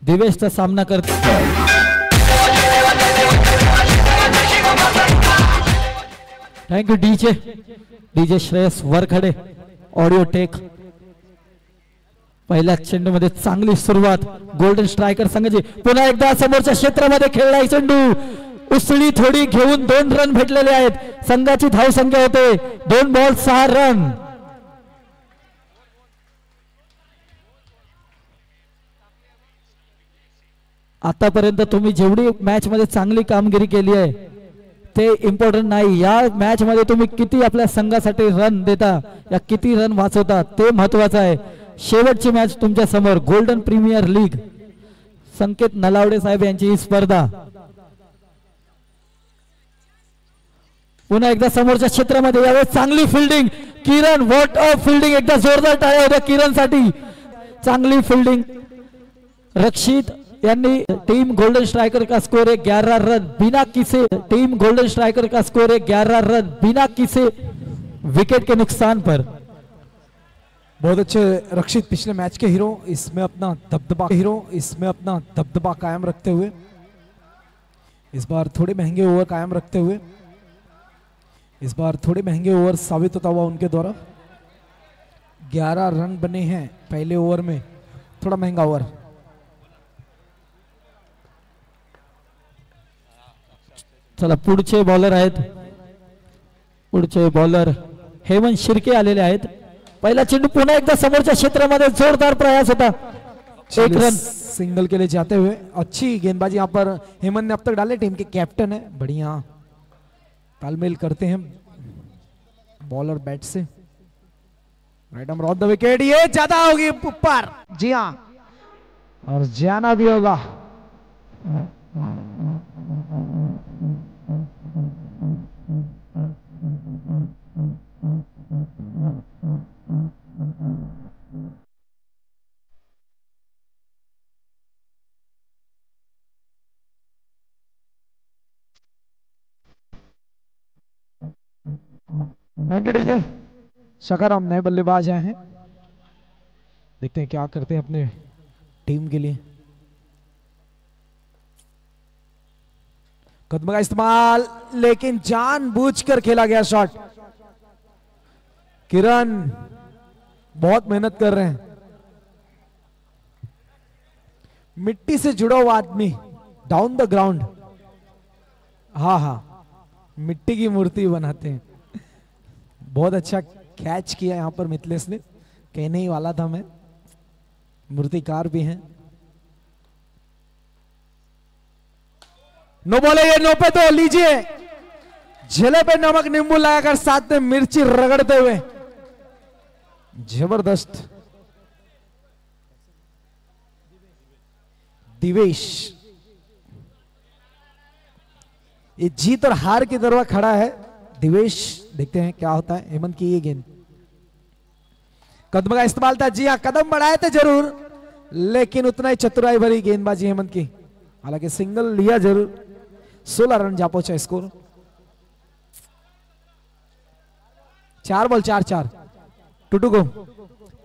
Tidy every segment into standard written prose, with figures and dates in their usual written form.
दिवेशचा सामना करतो। Thank you DJ Shreyas Varkhade audio tech. पहिल्या चेंडूमध्ये चांगली सुरुवात गोल्डन स्ट्रायकर संघाची। पुन्हा एकदा समोरच्या क्षेत्रामध्ये खेळलाय चेंडू, उसळी थोडी घेऊन 2 रन भेटलेले आहेत। संघाची धाव संख्या होते 2 बॉल 6 रन। आतापर्यंत तुम्ही जेवढी मॅच मध्ये चांगली कामगिरी केली आहे ते इम्पॉर्टंट नाही, या मॅच मध्ये तुम्ही किती आपल्या संघासाठी रन देता, या किती रन वाचवता ते महत्वाचं आहे। शेवटची मॅच तुमच्या समोर गोल्डन प्रीमियर लीग, संकेत नलावडे साहेब यांची ही स्पर्धा। पुन्हा एकदा समोरच्या क्षेत्रामध्ये यावेळेस चांगली fielding Kiran, what a fielding, एकदा जोरदार टाळ्या होत्या किरण साठी। चांगली फिल्डिंग रक्षित यांनी। टीम गोल्डन स्ट्राइकर का स्कोर है 11 रन बिना किसी, टीम गोल्डन स्ट्राइकर का स्कोर है 11 रन बिना किसी विकेट के नुकसान पर। बहुत अच्छे रक्षित, पिछले मैच के हीरो, इसमें अपना दबदबा कायम रखते हुए, इस बार थोड़े महंगे ओवर कायम रखते हुए, इस बार थोड़े महंगे ओवर साबित होता हुआ उनके द्वारा। 11 रन बने हैं पहले ओवर में, थोड़ा महंगा ओवर। चला पुढचे बॉलर आहेत, पुढचे बॉलर हेमंत शिर्के आलेले आहेत। पहिला चेंडू पुन्हा एकदा समोरच्या क्षेत्रामध्ये जोरदार प्रयास होता, 1 रन सिंगल के लिए जाते हुए। अच्छी गेंदबाजी यहाँ पर हेमंत ने अब तक डाले, टीम के कैप्टन है, बढ़िया तालमेल करते हैं बॉलर बैट से। Right arm on the wicket, ये ज्यादा होगी ऊपर, जी हाँ, और जाना भी होगा। शकाराम नए बल्लेबाज आए हैं, देखते हैं क्या करते हैं अपने टीम के लिए। कदम का इस्तेमाल, लेकिन जानबूझकर खेला गया शॉट। किरण बहुत मेहनत कर रहे हैं, मिट्टी से जुड़ा हुआ आदमी, डाउन द ग्राउंड। हाँ, मिट्टी की मूर्ति बनाते हैं। बहुत अच्छा कैच किया यहाँ पर मिथलेश ने, कहने ही वाला था मैं, मूर्तिकार भी हैं। नो बोले, ये नो पे तो लीजिए, झेले पे नमक नींबू लगाकर साथ में मिर्ची रगड़ते हुए, जबरदस्त। दिवेश ये जीत और हार की तरफ खड़ा है दिवेश, देखते हैं क्या होता है। हेमंत की ये गेंद, कदम का इस्तेमाल था, जी हाँ, कदम बढ़ाए थे जरूर, लेकिन उतना ही चतुराई भरी गेंदबाजी हेमंत की। हालांकि सिंगल लिया जरूर, 16 रन जा पहुंचा स्कोर। 4 बॉल 4 टूटू को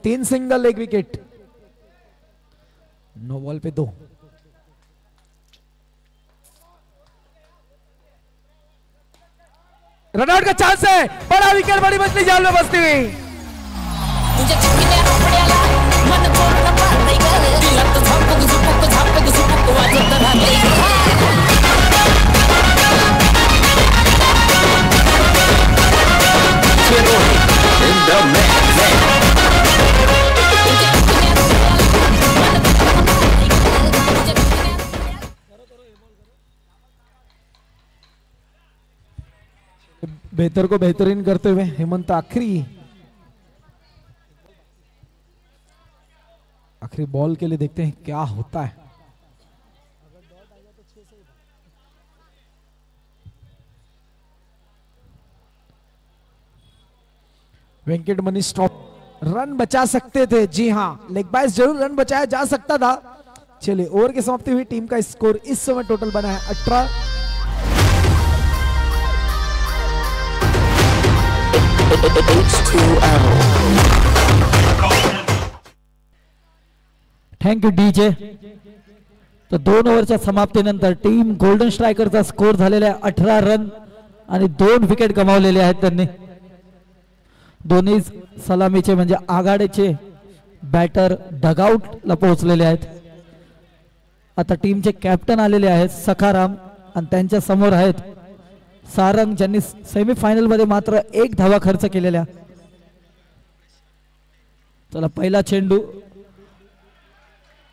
3 सिंगल 1 विकेट, 9 बॉल पे 2। रनआउट का चांस है, बड़ा विकेट, बड़ी मछली जाल में बसती हुई। बेहतर को बेहतरीन करते हुए हेमंत आखिरी बॉल के लिए, देखते हैं क्या होता है। वेंकट मनी स्टॉप, रन बचा सकते थे, जी हां, लेग बाइस जरूर रन बचाया जा सकता था। चलिए, ओवर की समाप्ति हुई, टीम का स्कोर इस समय टोटल बना है 18। Thank you DJ. तर 2 ओव्हरच्या समाप्तीनंतर टीम गोल्डन स्ट्रायकरचा स्कोर झालेला आहे 18 रन आणि 2 विकेट गमावलेले आहेत त्यांनी. दोन्ही सलामीचे म्हणजे आघाडीचे बॅटर डगआउटला पोहोचलेले आहेत. आता टीमचे कॅप्टन आलेले आहेत सखाराम आणि त्यांच्या समोर आहेत सारंग, ज्यांनी सेमीफायनल मध्ये मात्र 1 धावा खर्च केलेल्या. चला पहला चेंडू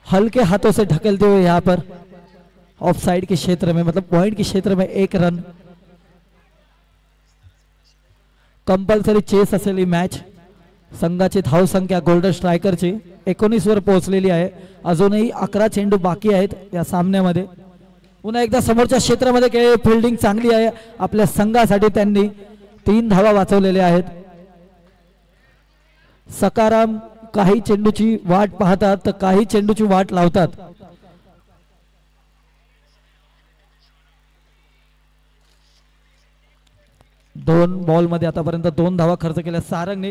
हल्के हाथों से ढकेलते हुए यहाँ पर ऑफ साइड के क्षेत्र में मतलब पॉइंट के क्षेत्र में 1 रन. कंपल्सरी चेस असलेली मॅच. संघाची धाव संख्या गोल्डन स्ट्रायकरची 19 वर पोहोचलेली आहे. अजूनही 11 चेंडू बाकी आहेत या सामन्यामध्ये. पुन्हा एकदा समोरच्या क्षेत्रामध्ये फिल्डिंग चांगली आहे आपल्या संघासाठी. त्यांनी 3 धावा वाचवलेल्या आहेत. सकाराम काही चेंडूची वाट पाहतात तर काही चेंडूची वाट लावतात. दोन बॉल मध्ये आतापर्यंत 2 धावा खर्च केल्या सारंगने.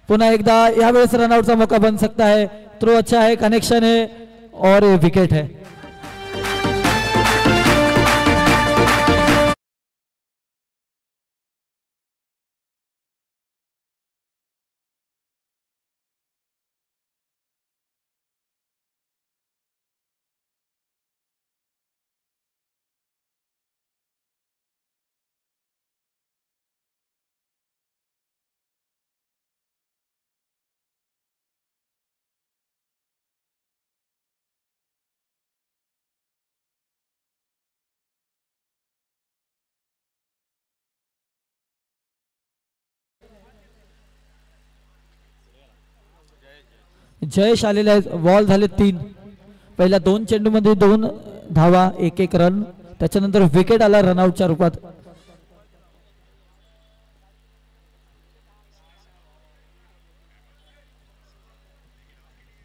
पुन्हा एकदा यावेळेस रनआउटचा मौका बन सकता है. थ्रो अच्छा है, कनेक्शन है और ये विकेट है. जयेश आलेले आहेत. बॉल झाले 3. पहिल्या 2 चेंडू मध्ये 2 धावा 1-1 रन. त्याच्यानंतर विकेट आला रनआउटच्या रूपात.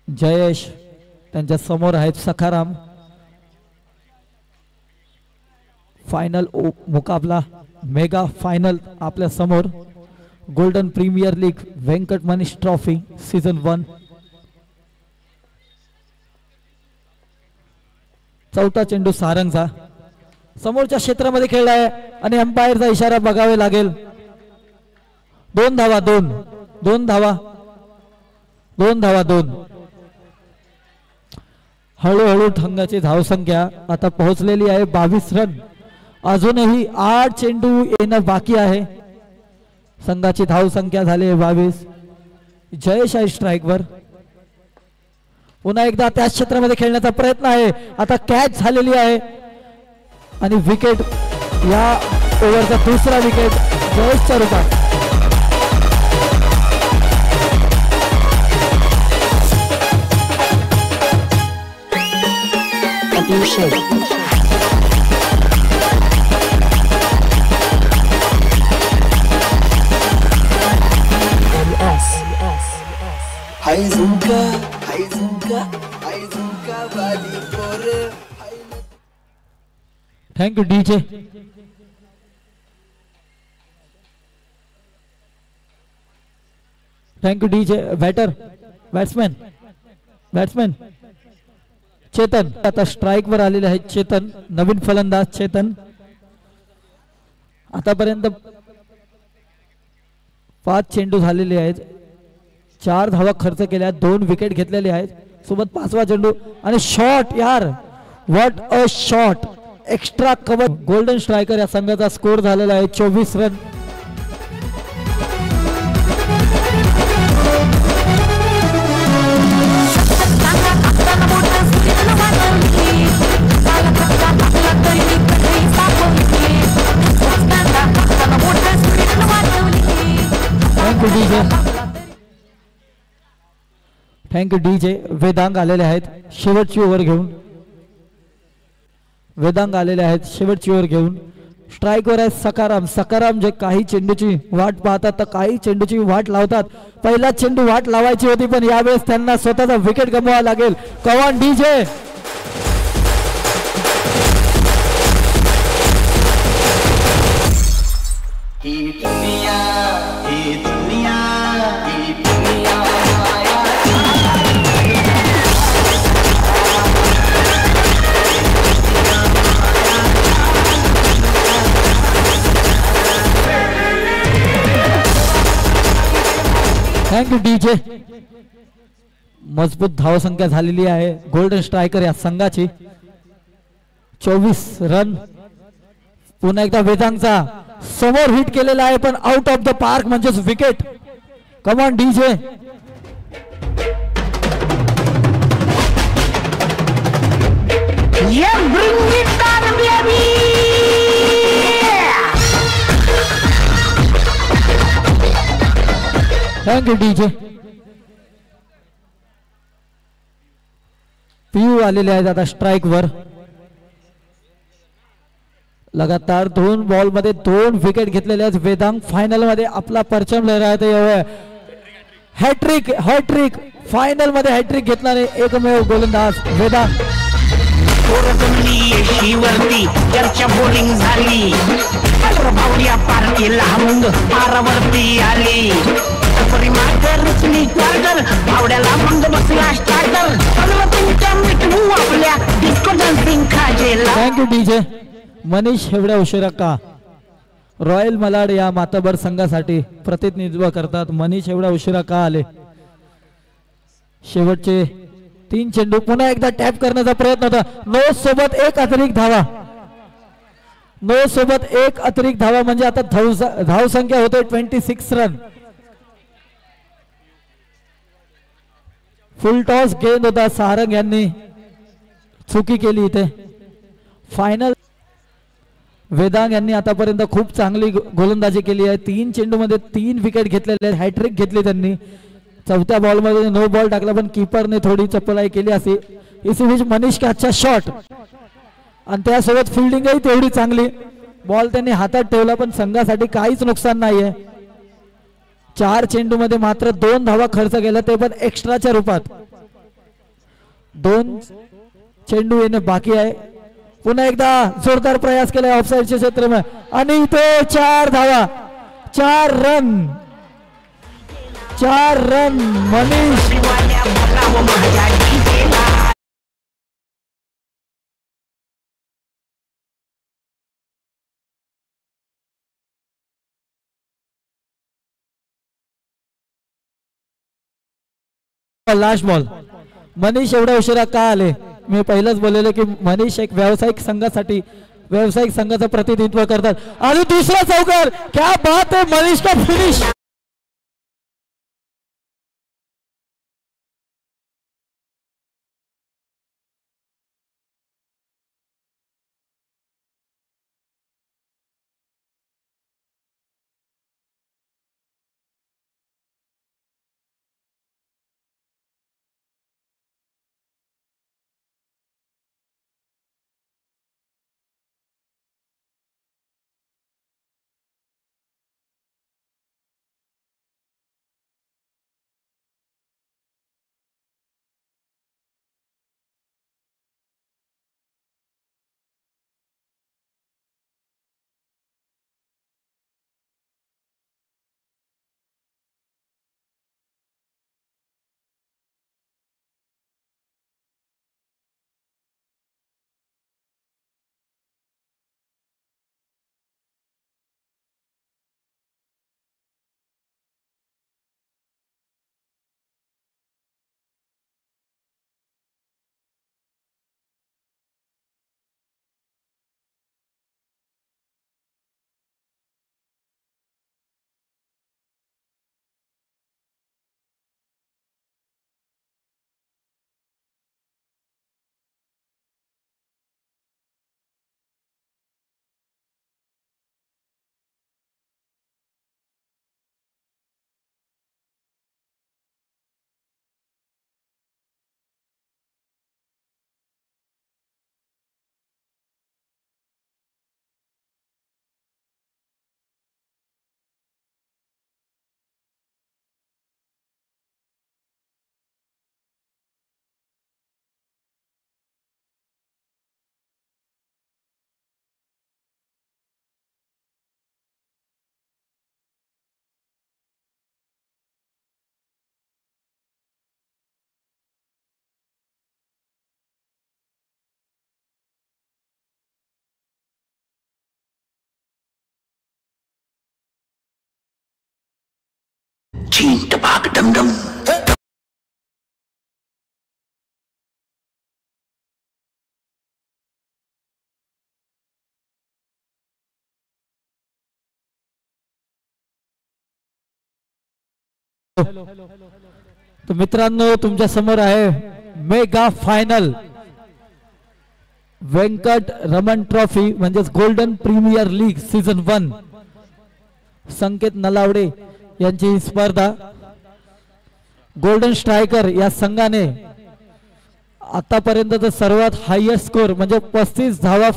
जयेश त्यांच्या समोर आहेत सखाराम. फायनल मुकाबला मेगा फायनल आपल्या समोर. Golden premier league Venkat Manish trophy season 1. चौथा चेंडू सारंगचा समोरच्या क्षेत्रामध्ये खेळलाय आणि अंपायरचा इशारा बघावे लागेल. 2 धावा 2 धावा 2. हळूहळू संघाची धावसंख्या आता पोहोचलेली आहे 22 रन. अजूनही 8 चेंडू येणं बाकी आहे. संघाची धावसंख्या झाली 22. जयेश आहे स्ट्राईकवर. पुन्हा एकदा त्याच क्षेत्रामध्ये खेळण्याचा प्रयत्न आहे. आता कॅच झालेली आहे आणि विकेट. या ओव्हरचा दुसरा विकेट जयेशच्या रूपात. Thank you DJ. Thank you DJ. Batsman Chetan आता स्ट्राइक वर आलेले आहेत. चेतन नवीन फलंदाज. चेतन आतापर्यंत 5 चेंडू झालेले आहेत. 4 धावा खर्च केल्या. 2 विकेट घेतलेले आहेत. सोबत 5वा चेंडू आणि शॉट. यार what a shot. Extra cover. Golden striker या संघाचा स्कोर झालेला आहे 24 रन. Thank you DJ. वेदांग आलेले आहेत शेवटची ओव्हर घेऊन. वेदांग आलेले आहेत शेवटची ओव्हर घेऊन. स्ट्राईकवर आहे सकाराम. सकाराम जे काही चेंडूची वाट पाहतात तर काही चेंडूची वाट लावतात. पहिला चेंडू वाट लावायची होती पण यावेळेस त्यांना स्वतःचा विकेट गमवावा लागेल. कवान डीजे. Thank you DJ. मजबूत धावसंख्या झालेली आहे गोल्डन स्ट्रायकर या संघाची. 24 रन. पुन्हा एकदा वेदांगचा समोर हिट केलेला आहे पण आउट ऑफ द पार्क म्हणजेच wicket. Come on DJ. Thank you DJ. पीयू आलेले आहेत आता स्ट्राइक वर. लगातार 2 बॉल मध्ये 2 विकेट घेतलेले आहेत. वेदांग फायनल मध्ये आपला परचम लहरावत. हॅट्रिक हॅट्रिक फायनल मध्ये हॅट्रिक घेतल्याने एकमेव गोलंदाज वेदांग. वरती चर्चा बॉलिंग झाली. भावड्या पार्टीला मग पारावरती आली. भावड्याला मग बसला स्टार्टर. आपल्या डिस्को डान्सिंग खाजेला. Thank you DJ. मनीष एवढ्या उशिरा का? रॉयल मलाड या मातबर संघासाठी प्रतिनिधित्व करतात. मनीष एवढ्या उशिरा का आले? शेवटचे 3 चेंडू पुन्हा एकदा टॅप करण्याचा प्रयत्न होता. नो सोबत 1 अतिरिक्त धावा. नो सोबत 1 अतिरिक्त धावा म्हणजे आता धाव संख्या होते 26 रन. फुल टॉस गेंद होता. सारंग यांनी चुकी केली इथे. फायनल वेदांग यांनी आतापर्यंत खूप चांगली गोलंदाजी केली आहे. 3 चेंडू मध्ये 3 विकेट घेतलेले आहेत. हॅट्रिक घेतली त्यांनी. 4थ्या बॉल मध्ये नो बॉल टाकला पण कीपरने थोडी चपळाई केली असे. इसी बीच मनीष का अच्छा शॉट आणि त्यासोबत फिल्डिंगही तेवढी चांगली. बॉल त्यांनी हातात ठेवला पण संघासाठी काहीच नुकसान नाहीये. 4 चेंडू मध्ये मात्र 2 धावा खर्च केला ते पण एक्स्ट्राच्या रूपात. 2 चेंडू येणे बाकी आहे. पुन्हा एकदा जोरदार प्रयास केला ऑफसाईडच्या क्षेत्रामध्ये आणि इथे 4 धावा. 4 run. 4 run Manish. Last ball. Manish एवढ्या उशिरा का आले? मी पहिलंच बोललेलो की मनीष एक व्यावसायिक संघाचं प्रतिनिधित्व करतात. आणि दुसरा चौकार. क्या बात है मनीष का फिनिश. चींट भाग डम डम. तर मित्रांनो तुमच्या समोर आहे मेगा फायनल व्यंकट रमण ट्रॉफी म्हणजेच गोल्डन प्रीमियर लीग सीझन 1 संकेत नलावडे यांची स्पर्धा. गोल्डन स्ट्रायकर या संघाने आतापर्यंतचा सर्वात हायएस्ट स्कोर म्हणजे 35 धावा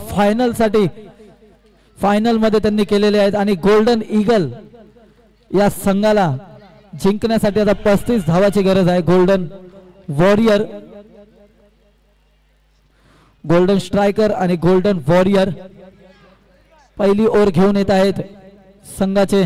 फायनल मध्ये त्यांनी केलेले आहेत आणि गोल्डन ईगल या संघाला जिंकण्यासाठी आता 35 धावाची गरज आहे. गोल्डन वॉरियर, गोल्डन स्ट्रायकर आणि गोल्डन वॉरियर पहिली ओव्हर घेऊन येत आहेत संघाचे.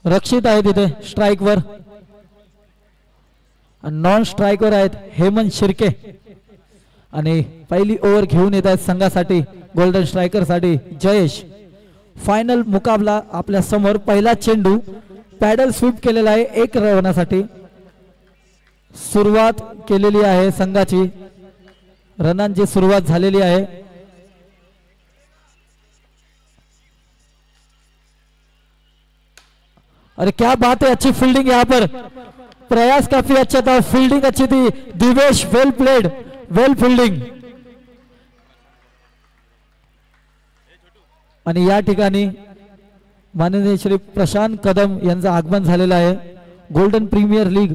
रक्षित आहे तिथे स्ट्राइक वर, नॉन स्ट्राइकर आहेत हेमंत शिर्के आणि पहिली ओव्हर घेऊन येत आहेत संघासाठी गोल्डन स्ट्रायकर साठी जयेश. फायनल मुकाबला आपल्या समोर. पहिला चेंडू पॅडल स्वीप केलेला आहे 1 रनासाठी. सुरुवात केलेली आहे संघाची, रनांची सुरुवात झालेली आहे. अरे क्या बात है, अच्छी फील्डिंग यहाँ पर, प्रयास काफी अच्छा था, फील्डिंग अच्छी थी. Divesh well played, well fielding. आणि या ठिकाणी माननीय श्री प्रशांत कदम यांचं आगमन झालेलं आहे. गोल्डन प्रीमियर लीग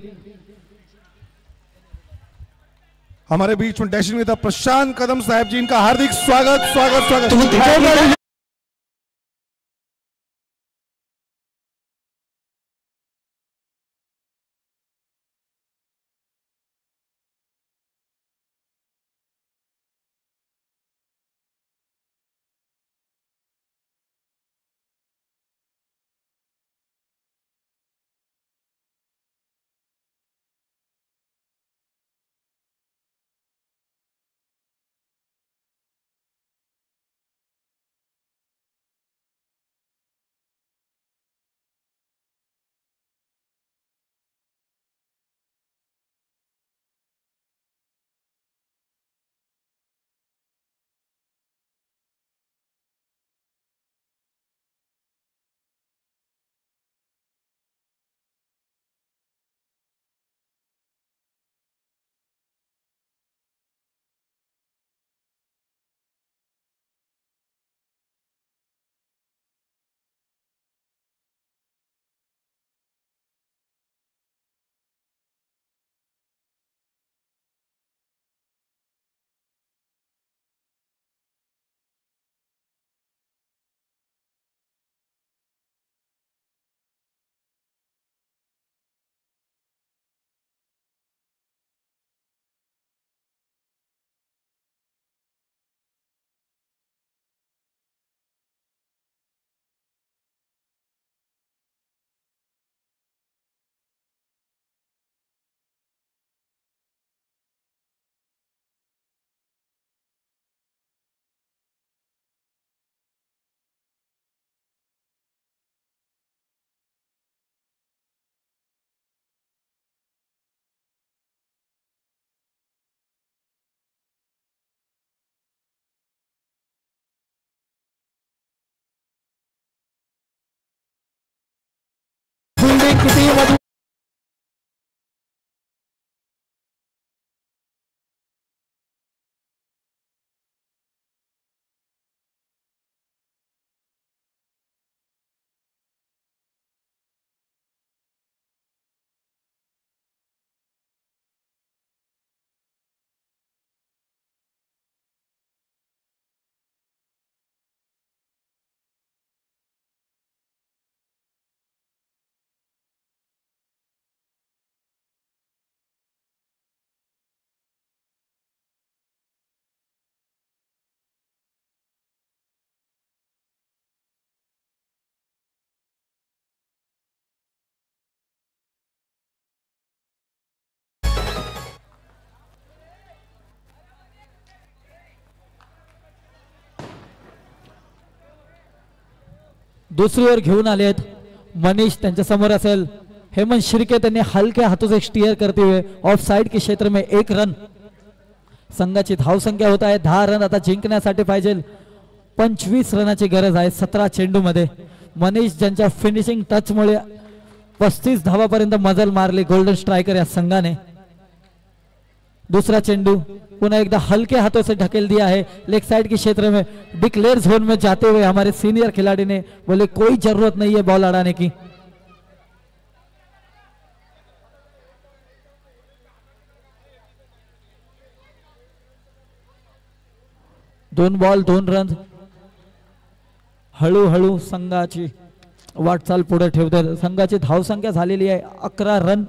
हमारे बीच में डैशिंग नेता प्रशांत कदम साहब जी, इनका हार्दिक स्वागत स्वागत स्वागत. तुम्ही फील्डिंग किती दुसरी ओव्हर घेऊन आलेत. मनीष त्यांच्या समोर असेल. हेमंत शिर्के त्यांनी हलके हाथों से स्टीयर करते हुए ऑफ साइड के क्षेत्र में 1 रन. संघाची धाव संख्या होत आहे 10 रन. आता जिंकण्यासाठी पाहिजे 25 रनाची गरज आहे 17 चेंडू मध्ये. मनीष ज्यांच्या फिनिशिंग टच मुळे 35 धावापर्यंत मजल मारली गोल्डन स्ट्राइकर या संघाने. दूसरा चेंडू पुनः एकदा हल्के हाथों से ढकेल दिया है लेग साइड के क्षेत्र में. डिक्लेयर जोन में जाते हुए हमारे सीनियर खिलाड़ी ने बोले कोई जरूरत नहीं है बॉल अड़ाने की. दोन बॉल 2 रन. हळूहळू संघाची वाटचाल पुढे ठेवते. संघाची धावसंख्या झालेली आहे 11 रन.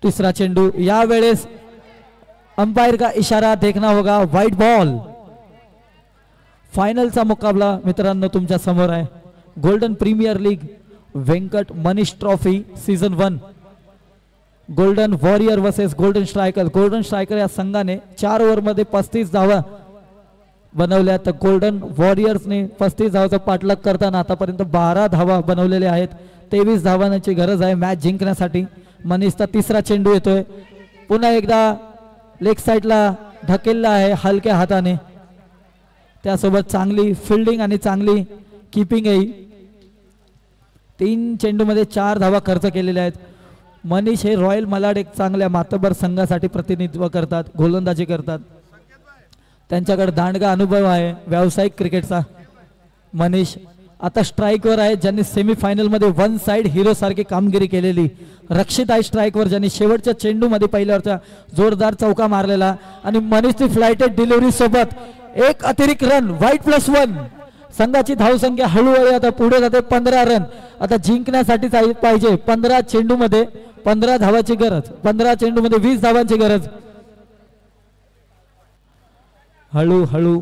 तीसरा चेंडू. यावेळेस अंपायर का इशारा देखना होगा. White ball. फायनलचा मुकाबला मित्रांनो तुमच्या समोर आहे. Golden premier league Venkat Manish trophy season 1. Golden warrior versus golden striker. Golden striker या संघाने 4 ओव्हर मध्ये 35 धावा बनवल्या तर गोल्डन वॉरियर्सने 35 धावाचा पाठलाग करताना आतापर्यंत 12 धावा बनवलेल्या आहेत. 23 धावांची गरज आहे मॅच जिंकण्यासाठी. मनीषचा तिसरा चेंडू येतोय. पुन्हा एकदा लेग साइडला ढकेलला आहे हलक्या हाताने. त्यासोबत चांगली फिल्डिंग आणि चांगली कीपिंग आहे. 3 चेंडूमध्ये 4 धावा खर्च केलेल्या आहेत. मनीष हे रॉयल मलाड एक चांगल्या मातबर संघासाठी प्रतिनिधित्व करतात. गोलंदाजी करतात. त्यांच्याकडे दांडगा अनुभव आहे व्यावसायिक क्रिकेटचा. मनीष आता स्ट्राइकवर आहे ज्यांनी सेमीफायनल मध्ये 1 साइड हिरो सारखी कामगिरी केलेली. रक्षित आहे स्ट्राइकवर ज्यांनी शेवटच्या चेंडू मध्ये पहिल्यावरचा जोरदार चौका मारलेला. आणि मनीषची फ्लाइटेड डिलिव्हरी सोबत 1 अतिरिक्त रन. व्हाईट +1. संघाची धावसंख्या हळूहळू आता पुढे जाते 15 रन. आता जिंकण्यासाठी पाहिजे 15 चेंडू मध्ये 15 धावाची गरज. 15 चेंडू मध्ये 20 धावांची गरज. हळूहळू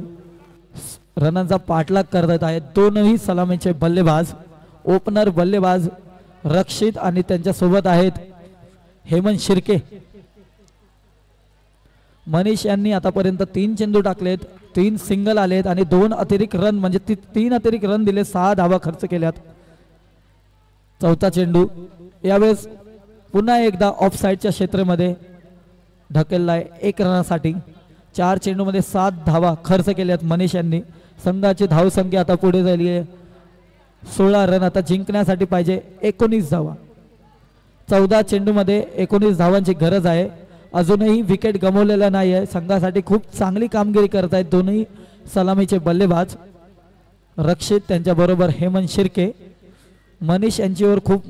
रनांचा पाठलाग करत आहेत दोनही सलामीचे बल्लेबाज. ओपनर बल्लेबाज रक्षित आणि त्यांच्या सोबत आहेत हेमंत शिर्के. मनीष यांनी आतापर्यंत 3 चेंडू टाकलेत. 3 सिंगल आलेत आणि 2 अतिरिक्त रन म्हणजे 3 अतिरिक्त रन दिले. 6 धावा खर्च केल्यात. चौथा चेंडू यावेळेस पुन्हा एकदा ऑफ साइडच्या क्षेत्रामध्ये ढकललाय 1 रनासाठी. 4 चेंडूमध्ये 7 धावा खर्च केल्यात मनीष यांनी. संघाची धावसंख्या आता पुढे झाली आहे 16 रन. आता जिंकण्यासाठी पाहिजे 19 धावा. 14 चेंडूमध्ये 19 धावांची गरज आहे. अजूनही विकेट गमावलेला नाही आहे. संघासाठी खूप चांगली कामगिरी करत आहेत दोन्ही सलामीचे बल्लेबाज. रक्षित त्यांच्याबरोबर हेमंत शिर्के. मनीष यांची ओव्हर खूप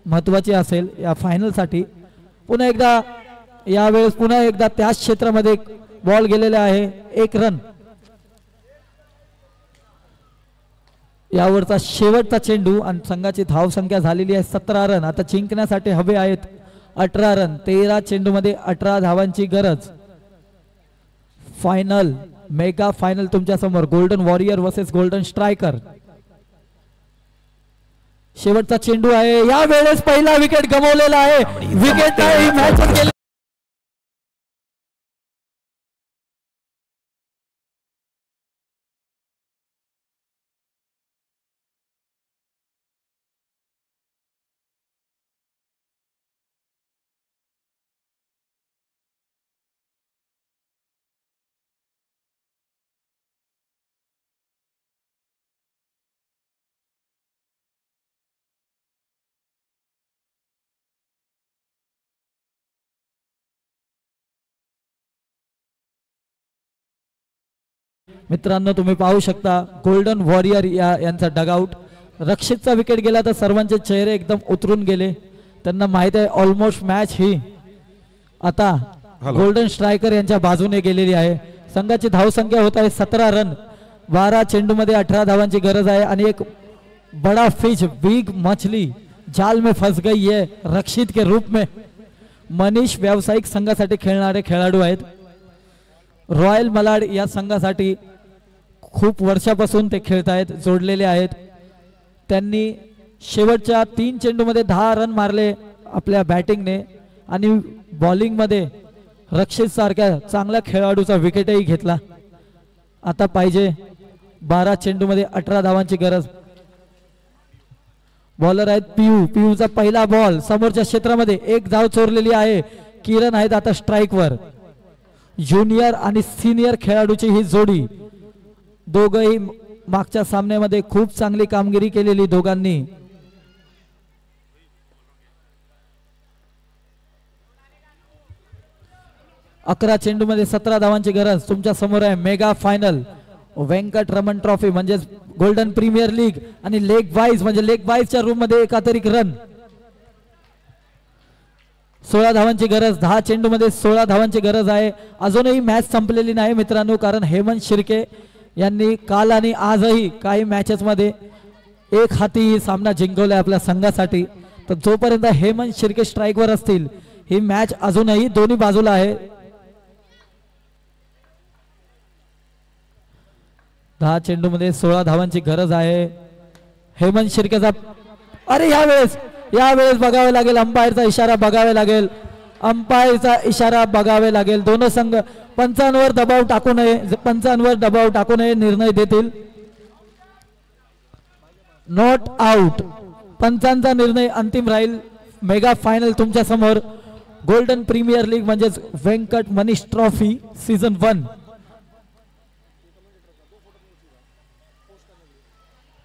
महत्वाची असेल या फायनलसाठी. पुन्हा एकदा यावेळेस पुन्हा एकदा त्याच क्षेत्रामध्ये बॉल गेलेला आहे 1 रन. यावरचा शेवटचा चेंडू आणि संघाची धावसंख्या झालेली आहे 17 रन. आता जिंकण्यासाठी हवे आहेत 18 रन. 13 चेंडू मध्ये 18 धावांची गरज. फायनल मेगा फायनल तुमच्या समोर. Golden warrior versus golden striker. शेवटचा चेंडू आहे. या वेळेस पहिला विकेट गमावलेला आहे. विकेट नाही मॅच. मित्रांनो तुम्ही पाहू शकता गोल्डन वॉरियर यांचा डगआउट. रक्षितचा विकेट गेला तर सर्वांचे चेहरे एकदम उतरून गेले. त्यांना माहित आहे ऑलमोस्ट मॅच ही आता गोल्डन स्ट्रायकर यांच्या बाजूने गेलेली आहे. संघाची धावसंख्या होत आहे 17 रन. 12 चेंडू मध्ये 18 धावांची गरज आहे. आणि एक बड़ा फिश बिग मछली जाल में फंस गई है रक्षित के रूप में. मनीष व्यावसायिक संघासाठी खेळणारे खेळाडू आहेत. रॉयल मलाड या संघासाठी खूप वर्षापासून ते खेळत आहेत जोडलेले आहेत. त्यांनी शेवटच्या 3 चेंडूमध्ये 10 रन मारले आपल्या बॅटिंगने. आणि बॉलिंगमध्ये रक्षित सारख्या चांगल्या खेळाडूचा विकेटही घेतला. आता पाहिजे 12 चेंडूमध्ये 18 धावांची गरज. बॉलर आहेत पियूचा पहिला बॉल समोरच्या क्षेत्रामध्ये 1 धाव चोरलेली आहे. किरण आहेत आता स्ट्राइक वर. ज्युनियर आणि सिनियर खेळाडूची ही जोडी, दोघंही मागच्या सामन्यामध्ये खूप चांगली कामगिरी केलेली दोघांनी. अकरा चेंडूमध्ये 17 धावांची गरज. तुमच्या समोर आहे मेगा फायनल व्यंकटरमण ट्रॉफी म्हणजे गोल्डन प्रीमियर लीग आणि लेग वाईज म्हणजे लेग वाईजच्या रूम मध्ये एकाधिक रन. 16 धावांची गरज. 10 चेंडूमध्ये 16 धावांची गरज आहे. अजूनही मॅच संपलेली नाही मित्रांनो, कारण हेमंत शिर्के यांनी काल आणि आजही काही मॅचेस मध्ये एक हाती सामना जिंकवलाय आपल्या संघासाठी. तर जोपर्यंत हेमंत शिर्के स्ट्राईकवर असतील ही मॅच अजूनही दोन्ही बाजूला आहे. 10 चेंडूमध्ये 16 धावांची गरज आहे. हेमंत शिर्केचा अरे यावेळेस बघावे लागेल, अंपायरचा इशारा बघावे लागेल, अंपायरचा इशारा बघावे लागेल. दोन संघ पंचांवर दबाव टाकू नये निर्णय देतील. नॉट आउट पंचांचा निर्णय अंतिम राहील. मेगा फायनल तुमच्या समोर गोल्डन प्रीमियर लीग म्हणजेच व्यंकट मनीष ट्रॉफी सीझन 1.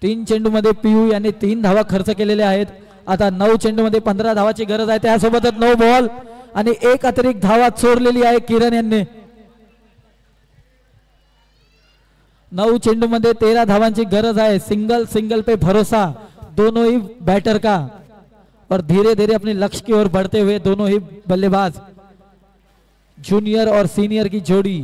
3 चेंडूमध्ये पियू यांनी 3 धावा खर्च केलेल्या आहेत. आता 9 चेंडूमध्ये 15 धावाची गरज आहे. त्यासोबतच 9 बॉल आणि 1 अतिरिक्त धावा चोरलेली आहे किरण यांनी. 9 चेंडूमध्ये 13 धावांची गरज है. सिंगल पे भरोसा दोनों ही बैटर का और धीरे धीरे अपने लक्ष्य की ओर बढ़ते हुए दोनों ही बल्लेबाज जूनियर और सीनियर की जोड़ी.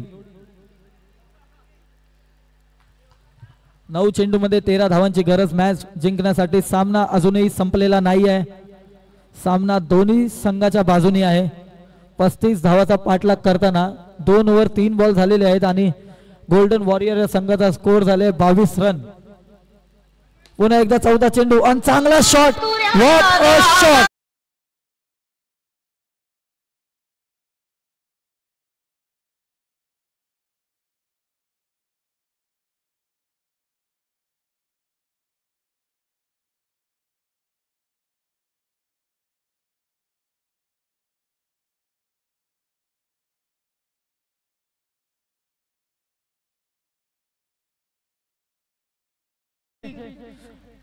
9 चेंडूमध्ये 13 धावांची गरज मॅच जिंकण्यासाठी. सामना अजूनही संपलेला नाही आहे. सामना दोन्ही संघाच्या बाजूनी आहे. 35 धावाचा पाठलाग करताना 2 ओव्हर 3 बॉल झालेले आहेत आणि गोल्डन वॉरियर या संघाचा स्कोर झाले 22 रन. पुन्हा एकदा 14 चेंडू आणि चांगला shot. What a shot.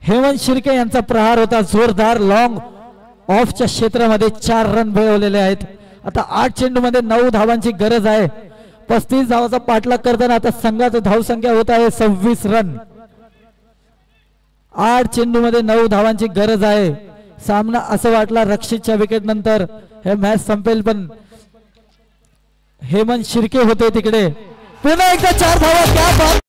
Hemant Shirke यांचा प्रहार होता जोरदार. लॉंग ऑफच्या क्षेत्रामध्ये 4 रन मिळवलेले आहेत. आता 8 चेंडूमध्ये 9 धावांची गरज आहे. 35 धावाचा पाठलाग करताना आता संघाची धावसंख्या होत आहे 26 रन. 8 चेंडूमध्ये 9 धावांची गरज आहे. सामना असं वाटला रक्षितच्या विकेट नंतर हे मॅच संपेल, पण हेमंत शिर्के होते तिकडे. पुन्हा एकदा 4 धावा. क्या बात.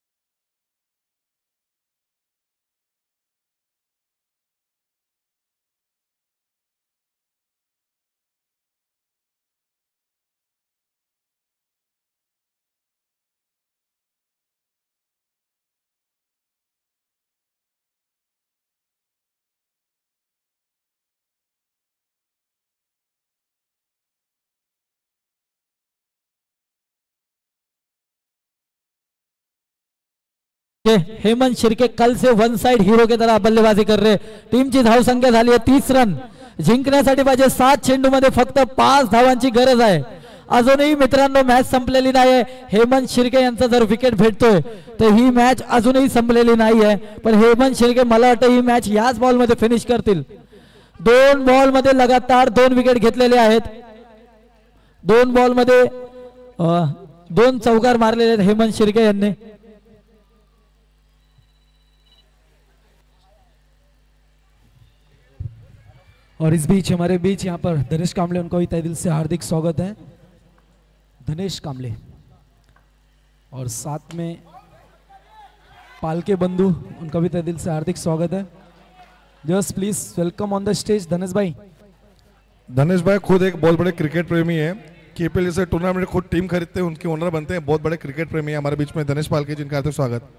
हेमंत शिर्के कल से वन साइड हीरो के तरह बल्लेबाजी कर रहे. टीमची धाव संख्या झाली आहे 30 रन. जिंकण्यासाठी पाहिजे 7 चेंडूमध्ये फक्त 5 धावांची गरज आहे. अजूनही मित्रांनो मॅच संपलेली नाही. हेमंत शिर्के यांचा जर विकेट भेटतोय तर ही मॅच अजूनही संपलेली नाही आहे. पण हेमंत शिर्के मला वाटतं ही मॅच याच बॉल मध्ये फिनिश करतील. 2 बॉल मध्ये लगातार 2 विकेट घेतलेले आहेत. 2 बॉल मध्ये 2 चौकार मारलेले आहेत हेमंत शिर्के यांनी. और इस बीच हमारे बीच यहाँ पर धनेश कामले, उनको भी तहे दिल से हार्दिक स्वागत है. धनेश कामले और साथ में पालके बंधु, उनका भी तहे दिल से हार्दिक स्वागत है. Just please welcome on the stage Dhanesh भाई. धनेश भाई खुद एक बहुत बड़े क्रिकेट प्रेमी है. केपीएल जैसे टूर्नामेंट खुद टीम खरीदते हैं, उनके ओनर बनते हैं. बहुत बड़े क्रिकेट प्रेमी है हमारे बीच में धनेश पालके, जिनका हार्दिक स्वागत.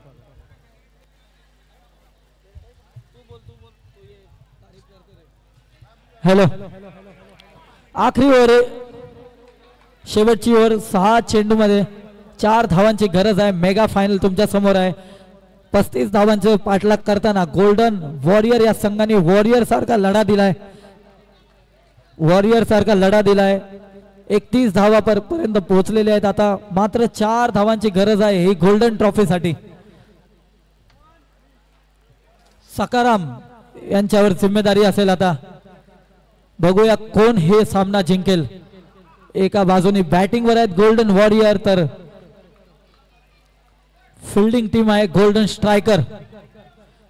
हॅलो, आखरी ओव्हर, शेवटची ओव्हर. 6 चेंडूमध्ये 4 धावांची गरज आहे. मेगा फायनल तुमच्या समोर आहे. 35 धावांचे पाठलाग करताना गोल्डन वॉरियर या संघाने वॉरियर सारखा लढा दिलाय. 31 धावापर्यंत पोहोचलेले आहेत. आता मात्र 4 धावांची गरज आहे ही गोल्डन ट्रॉफीसाठी. सकाराम यांच्यावर जिम्मेदारी असेल. आता बघूया कोण हे सामना जिंकेल. एका बाजूने बॅटिंग वर आहेत गोल्डन वॉरियर, तर फिल्डिंग टीम आहे गोल्डन स्ट्रायकर.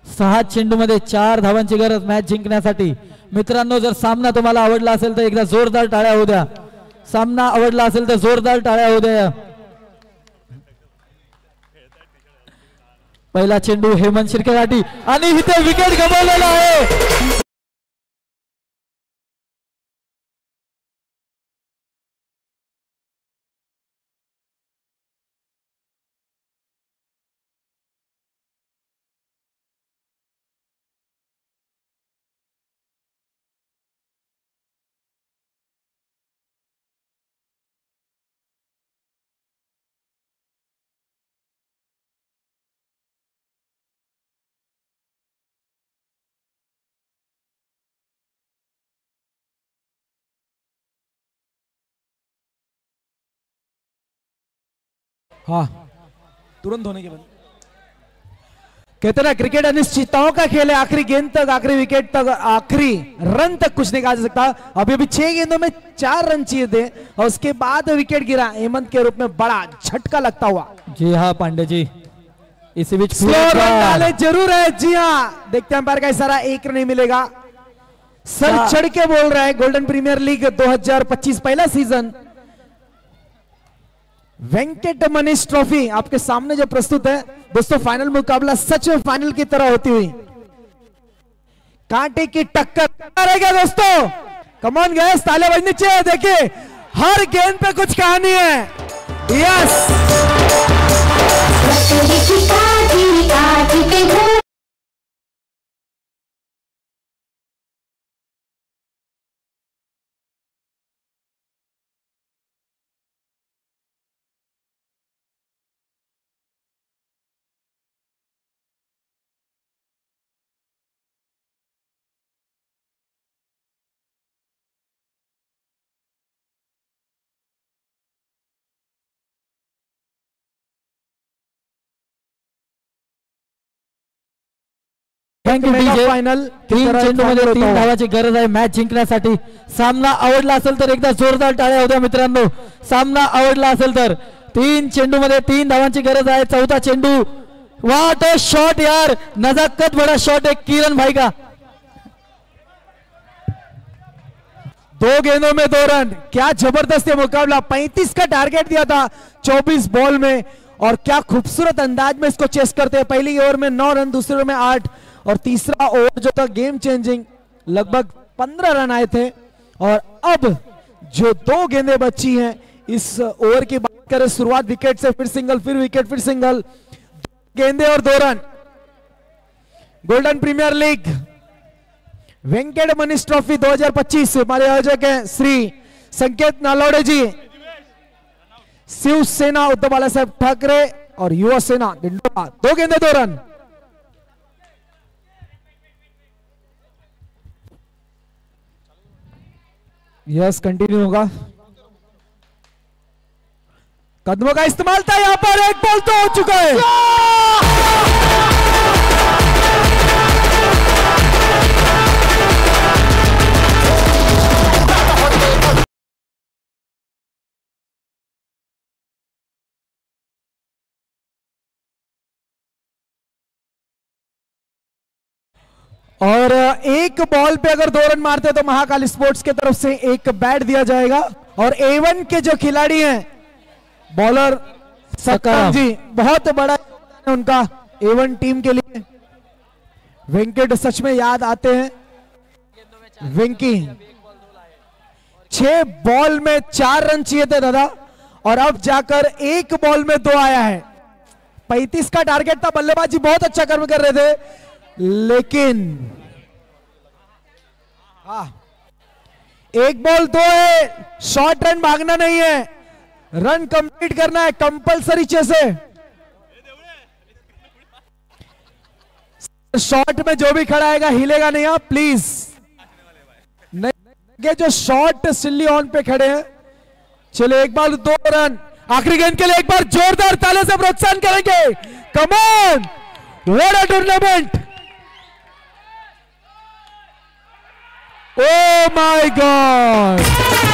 6 चेंडूमध्ये 4 धावांची गरज मॅच जिंकण्यासाठी. मित्रांनो, जर सामना तुम्हाला आवडला असेल तर एकदा जोरदार टाळ्या होऊ द्या. सामना आवडला असेल तर जोरदार टाळ्या होऊ द्या. पहिला चेंडू हेमंत शिर्केसाठी आणि इथे विकेट गमावलेला आहे. हाँ, तुरंत होने के बाद कहते ना क्रिकेट अनिश्चितताओं का खेल है. आखिरी गेंद तक, आखिरी विकेट तक, आखिरी रन तक कुछ नहीं कहा जा सकता. अभी अभी 6 गेंदों में 4 रन चाहिए थे और उसके बाद विकेट गिरा हेमंत के रूप में. बड़ा झटका लगता हुआ. जी हाँ पांडे जी, इसी बीच स्लो रन डाले जरूर है. जी हाँ, देखते हैं अंपायर का इशारा, 1 नहीं मिलेगा. सर चढ़ के बोल रहा है गोल्डन प्रीमियर लीग 2025 पहला सीजन. वेंकट मनीष ट्रॉफी आपके सामने जो प्रस्तुत है दोस्तों. फाइनल मुकाबला सच में फाइनल की तरह होती हुई कांटे की टक्कर रहेगा दोस्तों. कमॉन गैस, ताले बजनी चाहिए. देखिए हर गेंद पे कुछ कहानी है. Yes, thank you DJ. Final 3 चेंडूमध्ये 3 धावाची गरज आहे मॅच जिंकण्यासाठी. सामना आवडला असेल तर एकदा जोरदार टाळ्या होत्या मित्रांनो. सामना आवडला असेल तर 3 चेंडूमध्ये 3 धावांची गरज आहे. 4था चेंडू. व्हाट अ शॉट यार, नजाकत बड़ा शॉट है किरण भाई का. 2 गेंदों में 2 रन. क्या जबरदस्त मुकाबला. 35 का टारगेट दिया था 24 बॉल में और क्या खूबसूरत अंदाज में इसको चेस करते हैं. पहली ओवर में 9 रन, दूसरे ओवर में 8 और तीसरा ओवर जो था गेम चेंजिंग, लगभग 15 रन आए थे. और अब जो 2 गेंदें बची हैं इस ओवर की बात करें, शुरुआत विकेट से, फिर सिंगल, फिर विकेट, फिर सिंगल. 2 गेंदें और 2 run. Golden premier league Venkat Manish trophy 2025 हमारे आयोजक हैं श्री संकेत नालौड़े जी. शिवसेना उद्धव बाला साहब ठाकरे और युवा सेना दिंडोरा. 2 गेंदें 2 रन. यस, कंटिन्यू होगा. कदमों का इस्तेमाल था यहां पर. 1 बॉल तो हो चुका है. और 1 बॉल पे अगर 2 रन मारते तो महाकाल स्पोर्ट्स की तरफ से 1 बैट दिया जाएगा. और A1 के जो खिलाड़ी हैं बॉलर सकाराम जी, बहुत बड़ा है उनका A1 टीम के लिए. वेंकट सच में याद आते हैं. वेंकी 6 बॉल में 4 रन चाहिए थे दादा और अब जाकर 1 बॉल में 2 आया है. 35 का टारगेट था. बल्लेबाजी बहुत अच्छा कर्म कर रहे थे, लेकिन 1 बॉल 2 है. शॉर्ट रन भागना नहीं है, रन कंप्लीट करना है कंपलसरी. चेसे शॉट में जो भी खड़ा आएगा हिलेगा नहीं आप प्लीज। नहीं जो शॉट सिल्ली ऑन पे खड़े हैं। चले एक बार 2 रन आखिरी गेंद के लिए एक बार जोरदार ताले से प्रोत्साहन करेंगे। Come on what a tournament. Oh my God